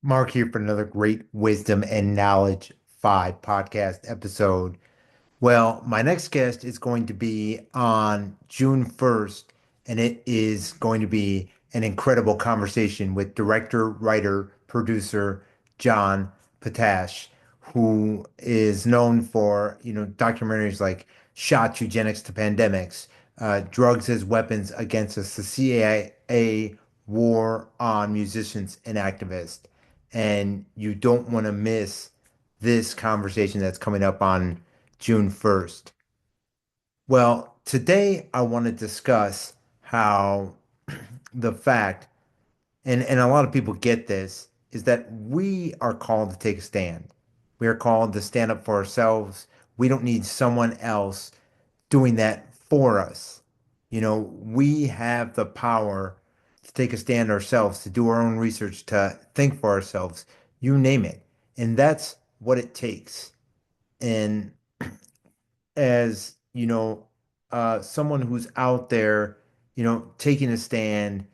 Mark here for another great Wisdom and Knowledge 5 podcast episode. Well, my next guest is going to be on June 1st, and it is going to be an incredible conversation with director, writer, producer John Potash, who is known for, documentaries like Shots Eugenics to Pandemics, Drugs as Weapons Against Us, the CIA War on Musicians and Activists. And you don't want to miss this conversation that's coming up on June 1st. Well, today I want to discuss how the fact, and a lot of people get this, is that we are called to take a stand. We are called to stand up for ourselves. We don't need someone else doing that for us. We have the power to take a stand ourselves, to do our own research, to think for ourselves, you name it. And that's what it takes. And as, someone who's out there, taking a stand,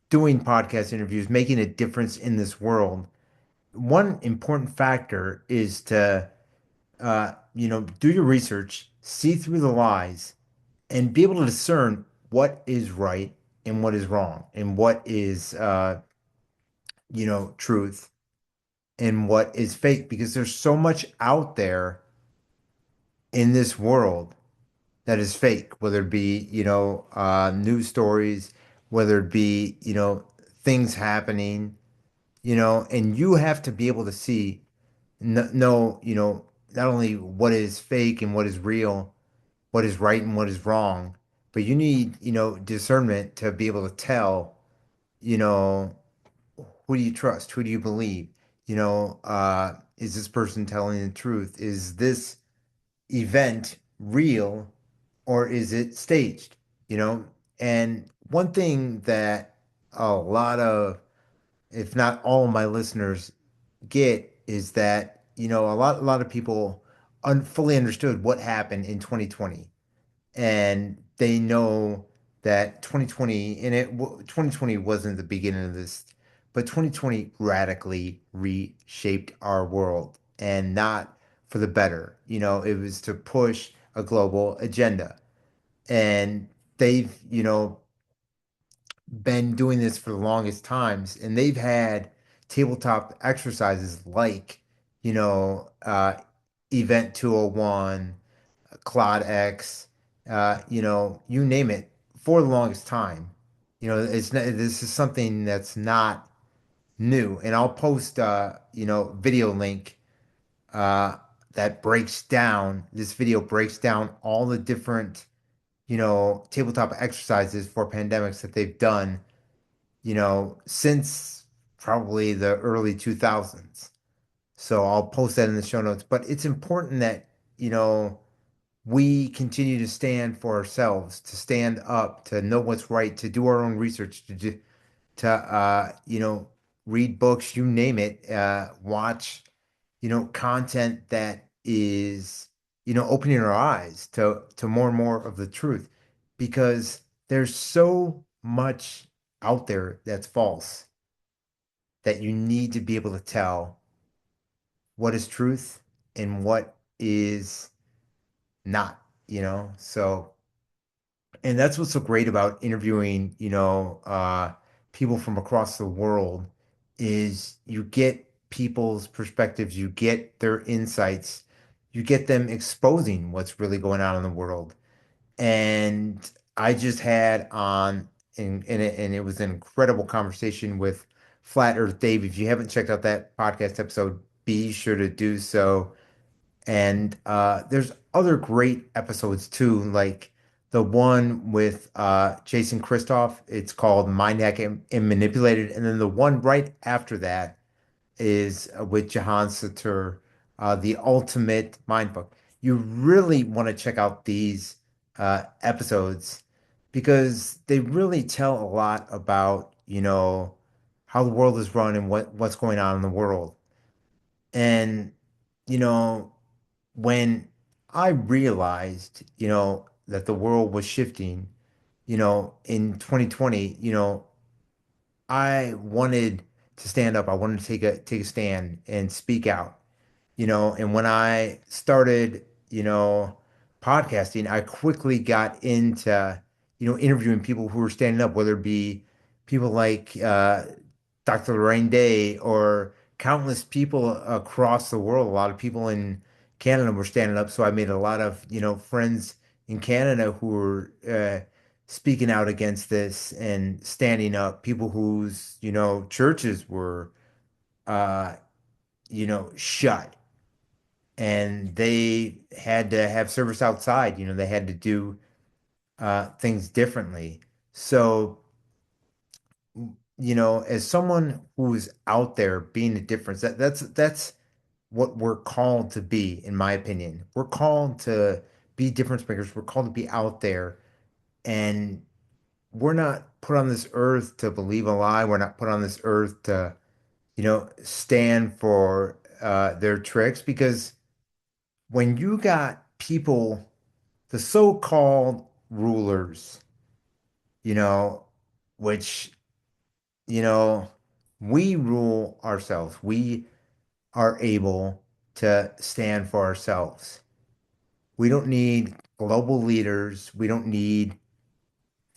doing podcast interviews, making a difference in this world, one important factor is to, do your research, see through the lies, and be able to discern what is right and what is wrong, and what is, truth and what is fake, because there's so much out there in this world that is fake, whether it be, news stories, whether it be, things happening, and you have to be able to see, know, not only what is fake and what is real, what is right and what is wrong, but you need, discernment to be able to tell, you know, who do you trust? Who do you believe? Is this person telling the truth? Is this event real or is it staged? You know, and one thing that a lot of, if not all of my listeners get is that, a lot of people un fully understood what happened in 2020, and they know that 2020 and 2020 wasn't the beginning of this, but 2020 radically reshaped our world, and not for the better. It was to push a global agenda, and they've, been doing this for the longest times, and they've had tabletop exercises like, you know, uh, Event 201, Claude X, you name it, for the longest time. It's not, this is something that's not new. And I'll post, video link uh, that breaks down, this video breaks down all the different, tabletop exercises for pandemics that they've done, since probably the early 2000s. So I'll post that in the show notes. But it's important that, we continue to stand for ourselves, to stand up, to know what's right, to do our own research, to read books, you name it, watch, content that is, opening our eyes to more and more of the truth, because there's so much out there that's false that you need to be able to tell what is truth and what is not, So, and that's what's so great about interviewing, people from across the world, is you get people's perspectives, you get their insights, you get them exposing what's really going on in the world. And I just had on, and it was an incredible conversation with Flat Earth Dave. If you haven't checked out that podcast episode, be sure to do so. And there's other great episodes too, like the one with Jason Christoff. It's called Mind Hack and Manipulated. And then the one right after that is with Jahan Satur, The Ultimate Mind Book. You really want to check out these episodes, because they really tell a lot about, how the world is run and what's going on in the world. And, you know, when I realized, that the world was shifting, in 2020, I wanted to stand up. I wanted to take a stand and speak out, and when I started, podcasting, I quickly got into, interviewing people who were standing up, whether it be people like Dr. Lorraine Day or countless people across the world. A lot of people in Canada were standing up, so I made a lot of, friends in Canada who were speaking out against this and standing up. People whose, churches were, uh, shut and they had to have service outside. They had to do things differently. So, as someone who's out there being a difference, that's what we're called to be, in my opinion. We're called to be difference makers. We're called to be out there, and we're not put on this earth to believe a lie. We're not put on this earth to, stand for their tricks because when you got people, the so-called rulers, you know, which, you know, we rule ourselves. We are able to stand for ourselves. We don't need global leaders. We don't need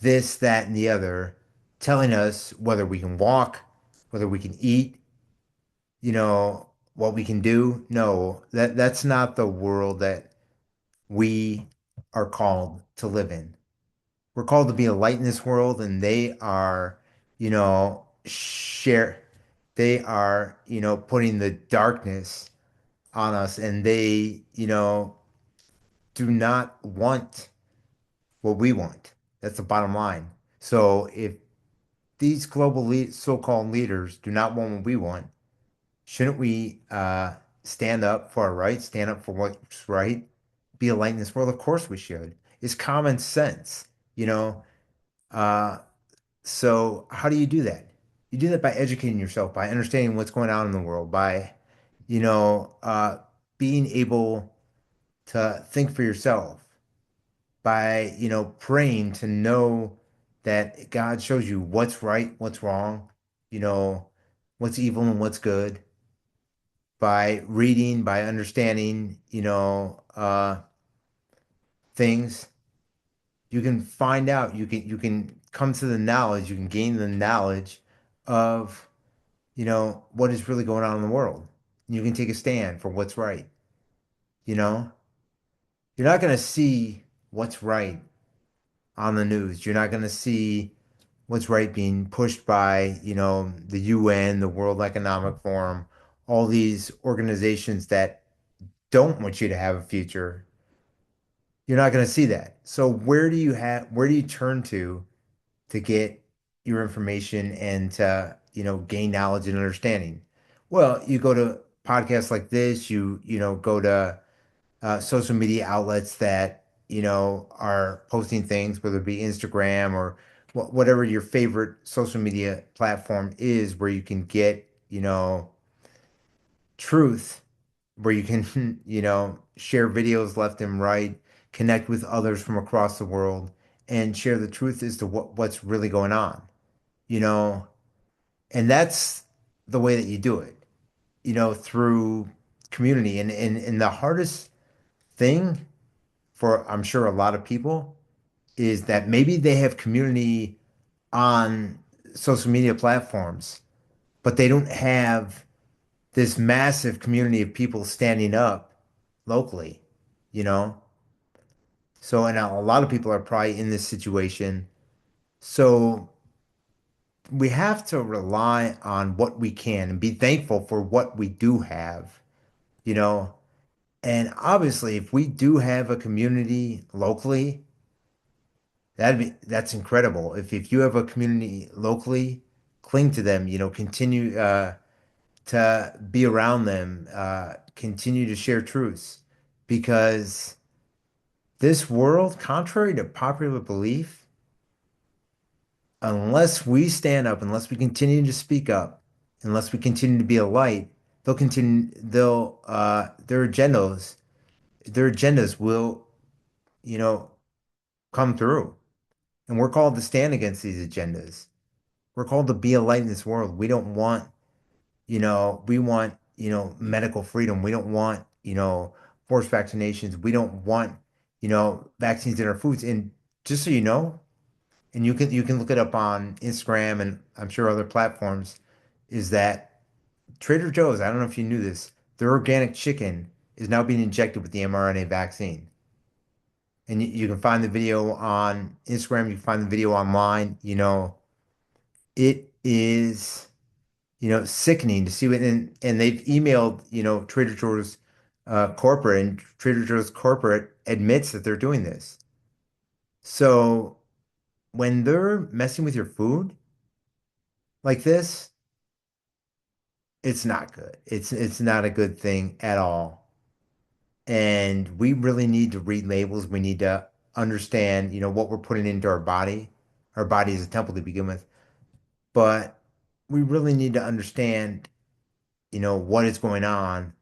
this, that, and the other telling us whether we can walk, whether we can eat, what we can do. No, that's not the world that we are called to live in. We're called to be a light in this world, and they are, they are, putting the darkness on us, and they, do not want what we want. That's the bottom line. So if these global so-called leaders do not want what we want, shouldn't we stand up for our rights, stand up for what's right, be a light in this world? Of course we should. It's common sense, you know. Uh, So how do you do that? You do that by educating yourself, by understanding what's going on in the world, by, you know, uh, being able to think for yourself, by, praying to know that God shows you what's right, what's wrong, you know, what's evil and what's good, by reading, by understanding, things. You can find out, you can come to the knowledge, you can gain the knowledge of what is really going on in the world. You can take a stand for what's right. You know, you're not going to see what's right on the news. You're not going to see what's right being pushed by, the UN, the World Economic Forum, all these organizations that don't want you to have a future. You're not going to see that. So where do you turn to get your information and to, gain knowledge and understanding? Well, you go to podcasts like this, go to social media outlets that, are posting things, whether it be Instagram or whatever your favorite social media platform is, where you can get, truth, where you can, share videos left and right, connect with others from across the world, and share the truth as to what's really going on, you know, and that's the way that you do it, through community. And the hardest thing for, I'm sure, a lot of people is that maybe they have community on social media platforms, but they don't have this massive community of people standing up locally, you know? So, and a lot of people are probably in this situation. So we have to rely on what we can and be thankful for what we do have, you know? And obviously, if we do have a community locally, that's incredible. If you have a community locally, cling to them, continue to be around them, continue to share truths, because this world, contrary to popular belief, unless we stand up, unless we continue to speak up, unless we continue to be a light, their agendas will, you know, come through. And we're called to stand against these agendas. We're called to be a light in this world. We don't want we want, medical freedom. We don't want, forced vaccinations. We don't want, vaccines in our foods. And just so you know, and you can look it up on Instagram and I'm sure other platforms, is that Trader Joe's, I don't know if you knew this, their organic chicken is now being injected with the mRNA vaccine. And you can find the video on Instagram, you can find the video online, it is, sickening to see what, and they've emailed, Trader Joe's corporate, and Trader Joe's corporate admits that they're doing this. So when they're messing with your food like this, it's not good. It's not a good thing at all. And we really need to read labels. We need to understand, what we're putting into our body. Our body is a temple to begin with, but we really need to understand, what is going on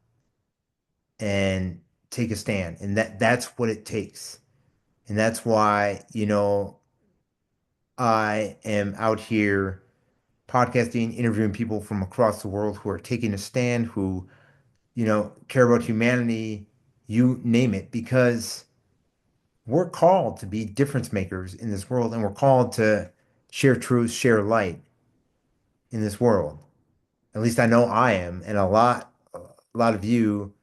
and take a stand. And that's what it takes. And that's why, I am out here podcasting, interviewing people from across the world who are taking a stand, who, care about humanity, you name it, because we're called to be difference makers in this world, and we're called to share truth, share light in this world. At least I know I am, and a lot of you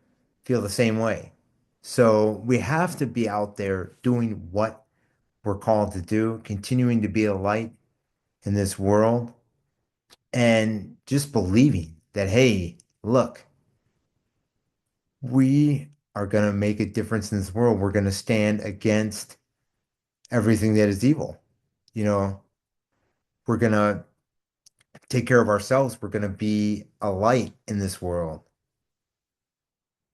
feel the same way. So we have to be out there doing what we're called to do, continuing to be a light in this world, and just believing that, hey, look, we are going to make a difference in this world. We're going to stand against everything that is evil. You know, we're going to take care of ourselves. We're going to be a light in this world.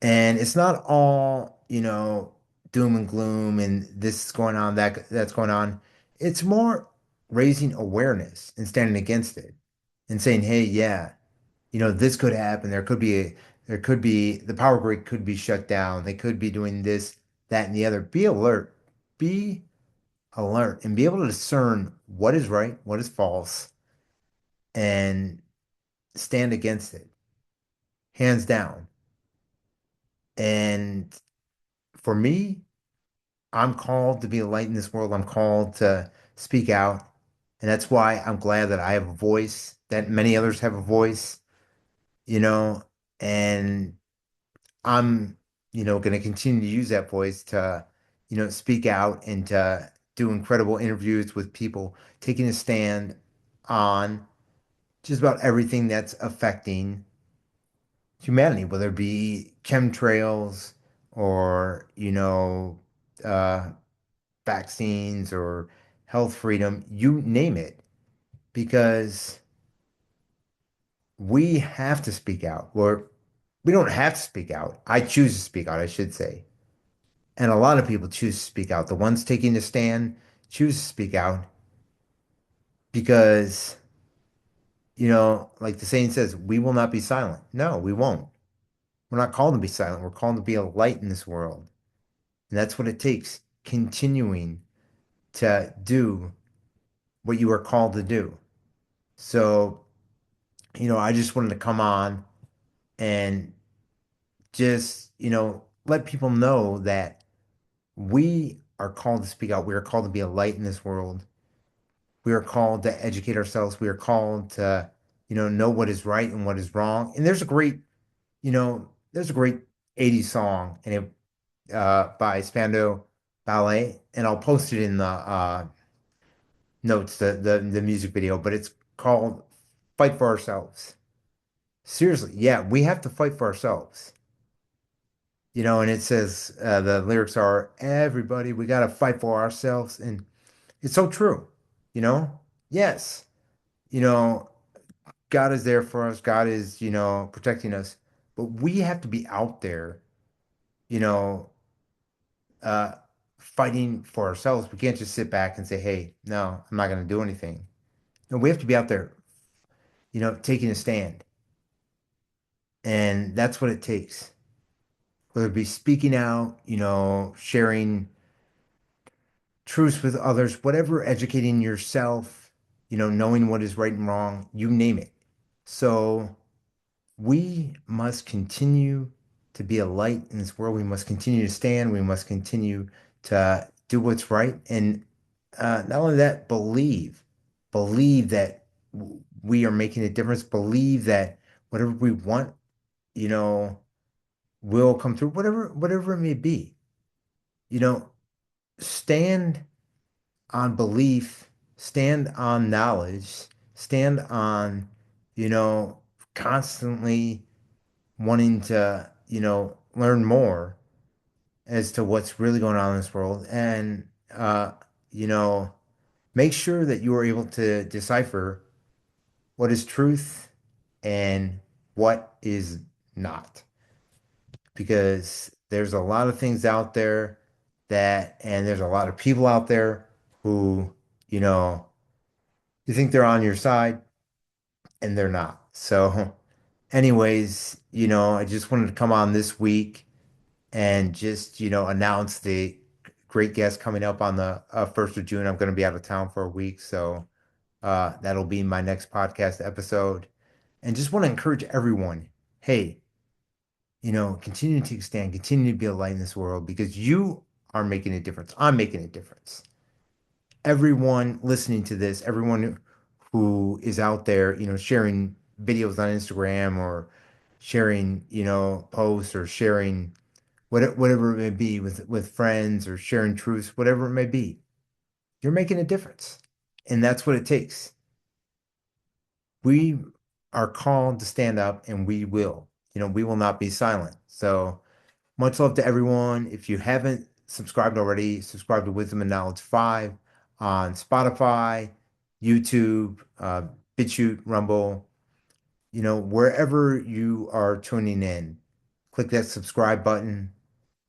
And it's not all, doom and gloom and this is going on, that's going on. It's more raising awareness and standing against it and saying, hey, yeah, this could happen. There could be the power grid could be shut down. They could be doing this, that, and the other. Be alert. Be alert and be able to discern what is right, what is false, and stand against it, hands down. And for me, I'm called to be a light in this world. I'm called to speak out. And that's why I'm glad that I have a voice, that many others have a voice, you know, and I'm, going to continue to use that voice to, speak out and to do incredible interviews with people taking a stand on just about everything that's affecting humanity, whether it be chemtrails or, uh, vaccines or health freedom, you name it, because we have to speak out. Or we don't have to speak out. I choose to speak out, I should say. And a lot of people choose to speak out. The ones taking the stand choose to speak out because, like the saying says, we will not be silent. No, we won't. We're not called to be silent. We're called to be a light in this world. And that's what it takes, continuing to do what you are called to do. So, I just wanted to come on and just, let people know that we are called to speak out. We are called to be a light in this world. We are called to educate ourselves. We are called to, know what is right and what is wrong. And there's a great 80s song and it by Spando Ballet, and I'll post it in the notes, the music video, but it's called Fight for Ourselves. Seriously, yeah, we have to fight for ourselves. And it says the lyrics are everybody, we got to fight for ourselves. And it's so true, you know? Yes, you know, God is there for us. God is, protecting us. But we have to be out there, you know, uh, fighting for ourselves. We can't just sit back and say, hey, no, I'm not going to do anything. No, we have to be out there, taking a stand. And that's what it takes. Whether it be speaking out, sharing truths with others, whatever, educating yourself, knowing what is right and wrong, you name it. So, we must continue to be a light in this world. We must continue to stand. We must continue to do what's right. And not only that, believe that we are making a difference. Believe that whatever we want, you know, will come through, whatever it may be. You know, stand on belief, stand on knowledge, stand on, you know, constantly wanting to, learn more as to what's really going on in this world. And, you know, make sure that you are able to decipher what is truth and what is not. Because there's a lot of things out there and there's a lot of people out there who, you know, you think they're on your side and they're not. So, anyways, I just wanted to come on this week and just, announce the great guest coming up on the 1st of June. I'm going to be out of town for a week, so that'll be my next podcast episode. And just want to encourage everyone, hey, continue to take a stand, continue to be a light in this world because you are making a difference. I'm making a difference. Everyone listening to this, everyone who is out there, sharing videos on Instagram or sharing, posts or sharing whatever it may be with friends or sharing truths, whatever it may be, you're making a difference. And that's what it takes. We are called to stand up and we will, we will not be silent. So much love to everyone. If you haven't subscribed already, subscribe to Wisdom and Knowledge 5 on Spotify, YouTube, BitChute, Rumble, wherever you are tuning in, click that subscribe button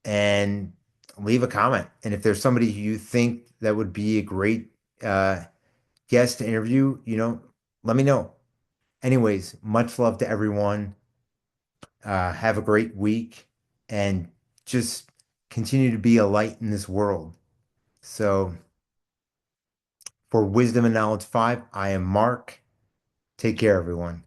and leave a comment. And if there's somebody who you think that would be a great guest to interview, let me know. Anyways, much love to everyone. Have a great week and just continue to be a light in this world. So, for Wisdom and Knowledge 5, I am Mark. Take care, everyone.